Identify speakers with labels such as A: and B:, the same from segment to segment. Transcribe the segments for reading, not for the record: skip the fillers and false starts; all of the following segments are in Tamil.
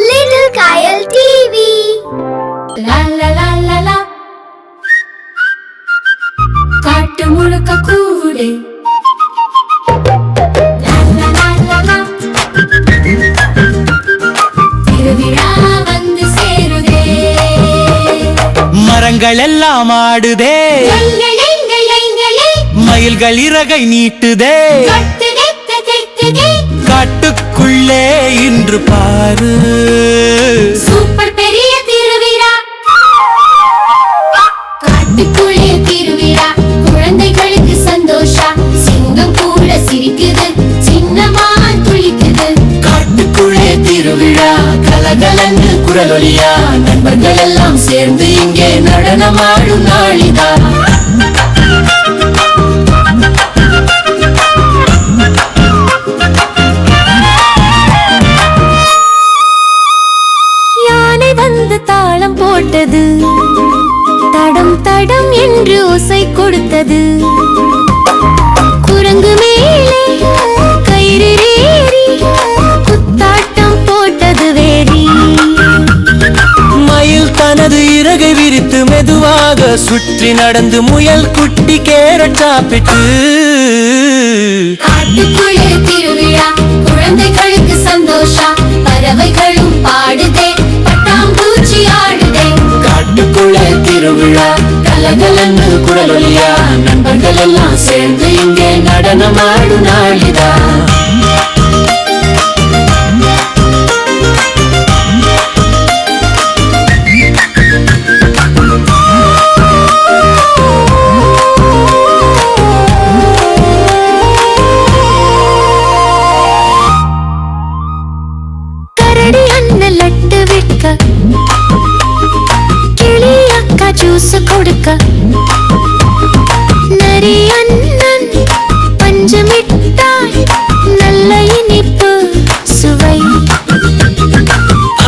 A: Little Kyle TV.
B: La la la la la. காட்டு முழுக்க கூவுதே. La la la la la. திருவிழா வந்து சேருதே.
C: மரங்கள் எல்லாம் ஆடுதே, மயில்கள் இறகை நீட்டுதே, காட்டுக்குள்ளே இன்று பாரு
B: சூப்பர் பெரிய திருவிழா. காட்டுக்குள்ளே திருவிழா, குழந்தைகளுக்கு சந்தோஷம். சிங்கம் கூட சிரிக்குது, சின்னமான் துளிக்குது.
C: காட்டுக்குள்ளே திருவிழா, கலகலன்னு குரலொலியா, நண்பர்கள் எல்லாம் சேர்ந்து இங்கே நடனமாடும் நாளிதா.
B: யானை வந்து தாளம் போட்டது, தடம் தடம் என்று ஓசை கொடுத்தது. குரங்கு மேலே கயிறு ஏறி குத்தாட்டம் போட்டது வேரி.
C: மயில் தனது இறகை விரித்து மெதுவாக சுற்றி நடந்து முயல் குட்டி கேரட் சாப்பிட்டு.
B: காட்டுக்குள்ளே திருவிழா, குழந்தைகளுக்கு சந்தோஷம். பறவைகளும் பாடுதே, பட்டாம்பூச்சி ஆடுதே.
C: காட்டுக்குள்ளே திருவிழா, கலகலன்னு குரலொலியா, நண்பர்கள் எல்லாம் சேர்ந்து இங்கே நடனமாடும் நாளிதா.
B: கரடி அண்ணன் லட்டு விற்க, கிளி அக்கா ஜூஸ் கொடுக்க, நரி அண்ணன் பஞ்சு மிட்டாய், நல்ல இனிப்பு சுவை.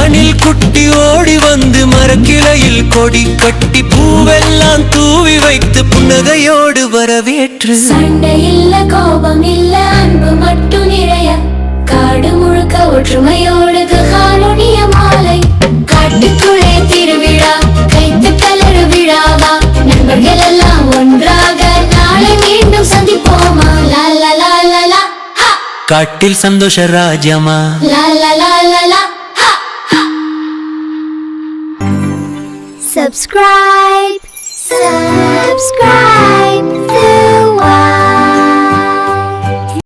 C: அணில் குட்டி ஓடி வந்து மரக்கிளையில் கொடி கட்டி பூவெல்லாம் தூவி வைத்து புன்னகையோடு வரவேற்று.
B: சண்டை இல்ல, கோபம் இல்ல, அன்பு மட்டும் நிறைய. காடு முழுக்க ஒற்றுமையோடு காலோனிய மாலை. காட்டுக்குள்ளே திருவிழா, கைத்து கலரு விழாவா, நண்பர்கள் எல்லாம் ஒன்றாக நாளை மீண்டும் சந்திப்போமா. லா லா லா லா லா.
C: காட்டில் சந்தோஷ ராஜ்யமா.
B: லா லா லா லா லா.
A: Subscribe.